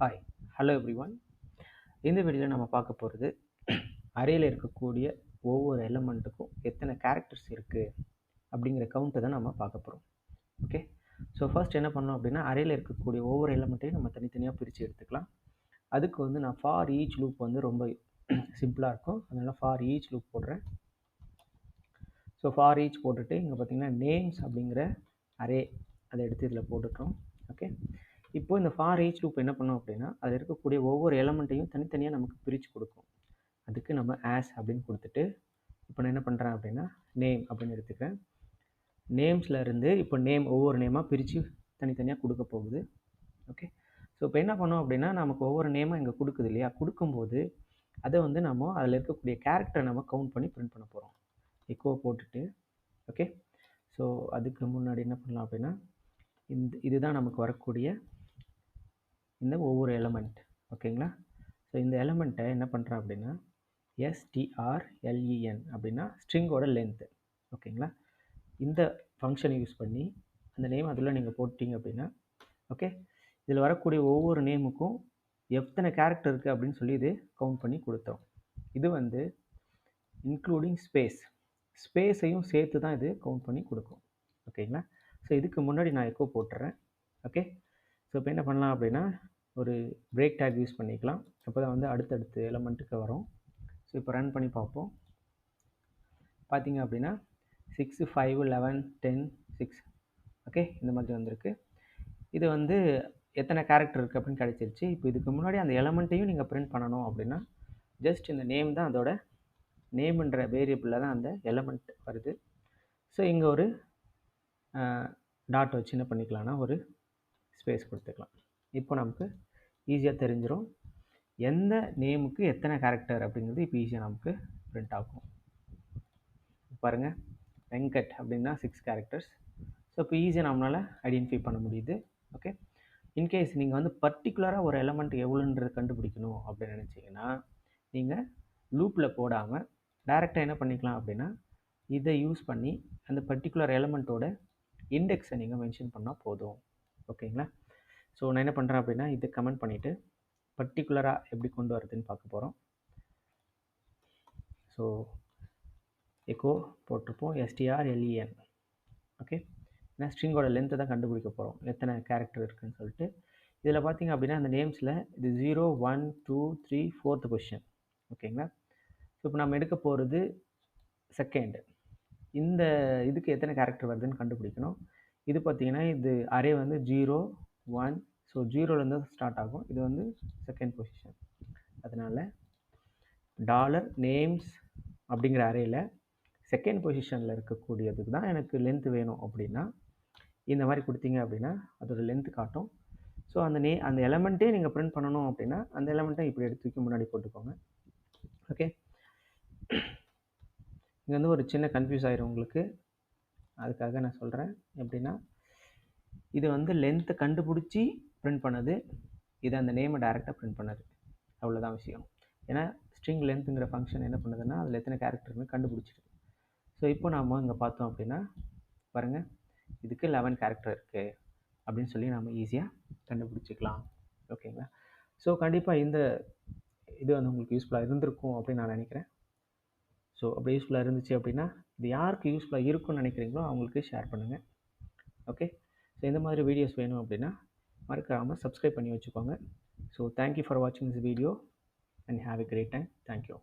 Hi hello everyone. இந்த வீடியோவில் நம்ம பார்க்க போகிறது அரேயில் இருக்கக்கூடிய ஒவ்வொரு எலமெண்ட்டுக்கும் எத்தனை கேரக்டர்ஸ் இருக்குது அப்படிங்கிற கவுண்ட்டை தான் நம்ம பார்க்க போகிறோம். ஓகே, ஸோ ஃபர்ஸ்ட் என்ன பண்ணோம் அப்படின்னா அரேயில் இருக்கக்கூடிய ஒவ்வொரு எலமெண்ட்டையும் நம்ம தனித்தனியாக பிரித்து எடுத்துக்கலாம். அதுக்கு வந்து நான் ஃபார் ஈச் லூப் வந்து ரொம்ப சிம்பிளாக இருக்கும், அதனால் ஃபார் ஈச் லூப் போடுறேன். ஸோ ஃபார் ஈச் போட்டுட்டு இங்கே பார்த்தீங்கன்னா நேம்ஸ் அப்படிங்கிற அரே அதை எடுத்து இதில் போட்டுட்டோம். ஓகே, இப்போ இந்த ஃபார் ஈச் லூப் என்ன பண்ணோம் அப்படின்னா அதில் இருக்கக்கூடிய ஒவ்வொரு எலமெண்ட்டையும் தனித்தனியாக நமக்கு பிரித்து கொடுக்கும். அதுக்கு நம்ம ஆஸ் அப்படின்னு கொடுத்துட்டு இப்போ நான் என்ன பண்ணுறேன் அப்படின்னா நேம் அப்படின்னு எடுத்துக்கிறேன். நேம்ஸில் இருந்து இப்போ நேம் ஒவ்வொரு நேமாக பிரித்து தனித்தனியாக கொடுக்க போகுது. ஓகே, ஸோ இப்போ என்ன பண்ணோம் அப்படின்னா நமக்கு ஒவ்வொரு நேமாக இங்கே கொடுக்குது இல்லையா, கொடுக்கும்போது அதை வந்து நம்ம அதில் இருக்கக்கூடிய கேரக்டரை நம்ம கவுண்ட் பண்ணி பிரிண்ட் பண்ண போகிறோம். எக்கோ போட்டுட்டு ஓகே, ஸோ அதுக்கு முன்னாடி என்ன பண்ணலாம் அப்படின்னா இதுதான் நமக்கு வரக்கூடிய இந்த ஒவ்வொரு எலமெண்ட். ஓகேங்களா, ஸோ இந்த எலமெண்ட்டை என்ன பண்ணுறேன் அப்படின்னா strlen அப்படின்னா ஸ்ட்ரிங்கோட லென்த்து. ஓகேங்களா, இந்த ஃபங்க்ஷனை யூஸ் பண்ணி அந்த நேம் அதில் நீங்கள் போட்டிங்க அப்படின்னா ஓகே, இதில் வரக்கூடிய ஒவ்வொரு நேமுக்கும் எத்தனை கேரக்டர் இருக்குது அப்படின்னு சொல்லி இது கவுண்ட் பண்ணி கொடுத்தோம். இது வந்து இன்க்ளூடிங் ஸ்பேஸையும் சேர்த்து தான் இது கவுண்ட் பண்ணி கொடுக்கும். ஓகேங்களா, ஸோ இதுக்கு முன்னாடி நான் எக்கோ போட்டுறேன். ஓகே, ஸோ இப்போ என்ன பண்ணலாம் அப்படின்னா ஒரு பிரேக் டேக் யூஸ் பண்ணிக்கலாம், அப்போ தான் வந்து அடுத்தடுத்து எலமெண்ட்டுக்கு வரும். ஸோ இப்போ ரன் பண்ணி பார்ப்போம். பார்த்தீங்க அப்படின்னா 6 5 11 10 6 ஓகே இந்த மாதிரி வந்திருக்கு. இது வந்து எத்தனை கேரக்டர் இருக்குது அப்படின்னு கிடச்சிருச்சு. இப்போ இதுக்கு முன்னாடி அந்த எலமெண்ட்டையும் நீங்கள் பிரிண்ட் பண்ணணும் அப்படின்னா ஜஸ்ட் இந்த நேம் தான் அதோட நேம்ன்ற வேரியபிளில் தான் அந்த எலமெண்ட் வருது. ஸோ இங்கே ஒரு டாட் வச்சு என்ன பண்ணிக்கலாம்னா ஒரு ஸ்பேஸ் கொடுத்துக்கலாம். இப்போ நமக்கு ஈஸியாக தெரிஞ்சிடும் எந்த நேமுக்கு எத்தனை கேரக்டர் அப்படிங்கிறது இப்போ ஈஸியாக நமக்கு பிரிண்ட் ஆகும். பாருங்கள், வெங்கட் அப்படின்னா 6 கேரக்டர்ஸ். ஸோ இப்போ ஈஸியாக நம்மளால் ஐடென்டிஃபை பண்ண முடியுது. ஓகே, இன்கேஸ் நீங்கள் வந்து பர்டிகுலராக ஒரு எலமெண்ட் எவ்வளோன்றது கண்டுபிடிக்கணும் அப்படின்னு நினச்சிங்கன்னா நீங்கள் லூப்பில் போடாமல் டைரெக்டாக என்ன பண்ணிக்கலாம் அப்படின்னா இதை யூஸ் பண்ணி அந்த பர்டிகுலர் எலமெண்ட்டோட இண்டெக்ஸை நீங்கள் மென்ஷன் பண்ணால் போதும். ஓகேங்களா, ஸோ நான் என்ன பண்ணுறேன் அப்படின்னா இதை கமெண்ட் பண்ணிவிட்டு பர்டிகுலராக எப்படி கொண்டு வரதுன்னு பார்க்க போகிறோம். ஸோ எக்கோ போட்டிருப்போம் strlen. ஓகே, ஏன்னா ஸ்ட்ரிங்கோட லென்த்தை தான் கண்டுபிடிக்க போகிறோம் எத்தனை கேரக்டர் இருக்குதுன்னு சொல்லிட்டு. இதில் பார்த்தீங்க அப்படின்னா அந்த நேம்ஸில் இது 0 1 2 3 4th பொசிஷன். ஓகேங்களா, ஸோ இப்போ நம்ம எடுக்க போகிறது செகண்ட். இந்த இதுக்கு எத்தனை கேரக்டர் வருதுன்னு கண்டுபிடிக்கணும். இது பார்த்தீங்கன்னா இது அரே வந்து 0 1, ஸோ 0லேருந்து ஸ்டார்ட் ஆகும். இது வந்து செகண்ட் பொசிஷன். அதனால் $நேம்ஸ் அப்படிங்கிற அரேயில் செகண்ட் பொசிஷனில் இருக்கக்கூடியதுக்கு தான் எனக்கு லென்த் வேணும் அப்படின்னா இந்த மாதிரி கொடுத்தீங்க அப்படின்னா அதோட லென்த்து காட்டும். ஸோ அந்த எலமெண்ட்டே நீங்கள் பிரிண்ட் பண்ணணும் அப்படின்னா அந்த எலமெண்ட்டை இப்படி எடுத்து முன்னாடி போட்டுக்கோங்க. ஓகே, இங்கே வந்து ஒரு சின்ன கன்ஃபியூஸ் ஆயிரும் உங்களுக்கு, அதுக்காக நான் சொல்கிறேன். எப்படின்னா இது வந்து லென்த்தை கண்டுபிடிச்சி பிரிண்ட் பண்ணது, இது அந்த நேமை டைரெக்டாக பிரிண்ட் பண்ணது, அவ்வளோதான் விஷயம். ஏன்னா ஸ்ட்ரிங் லென்த்துங்கிற ஃபங்க்ஷன் என்ன பண்ணுதுன்னா அதில் எத்தனை கேரக்டர்னு கண்டுபிடிச்சிருக்கு. ஸோ இப்போ நாம் இங்கே பார்த்தோம் அப்படின்னா பாருங்கள் இதுக்கு 11 கேரக்டர் இருக்குது அப்படின்னு சொல்லி நம்ம ஈஸியாக கண்டுபிடிச்சிக்கலாம். ஓகேங்களா, ஸோ கண்டிப்பாக இந்த இது வந்து உங்களுக்கு யூஸ்ஃபுல்லாக இருந்திருக்கும் அப்படின்னு நான் நினைக்கிறேன். ஸோ அப்படி யூஸ்ஃபுல்லாக இருந்துச்சு அப்படின்னா இது யாருக்கு யூஸ்ஃபுல்லாக இருக்குன்னு நினைக்கிறீங்களோ அவங்களுக்கு ஷேர் பண்ணுங்கள். ஓகே, ஸோ இந்த மாதிரி வீடியோஸ் வேணும் அப்படின்னா மறக்காமல் சப்ஸ்கிரைப் பண்ணி வச்சுக்கோங்க. ஸோ தேங்க்யூ ஃபார் வாட்சிங் this video and have a great time. Thank you.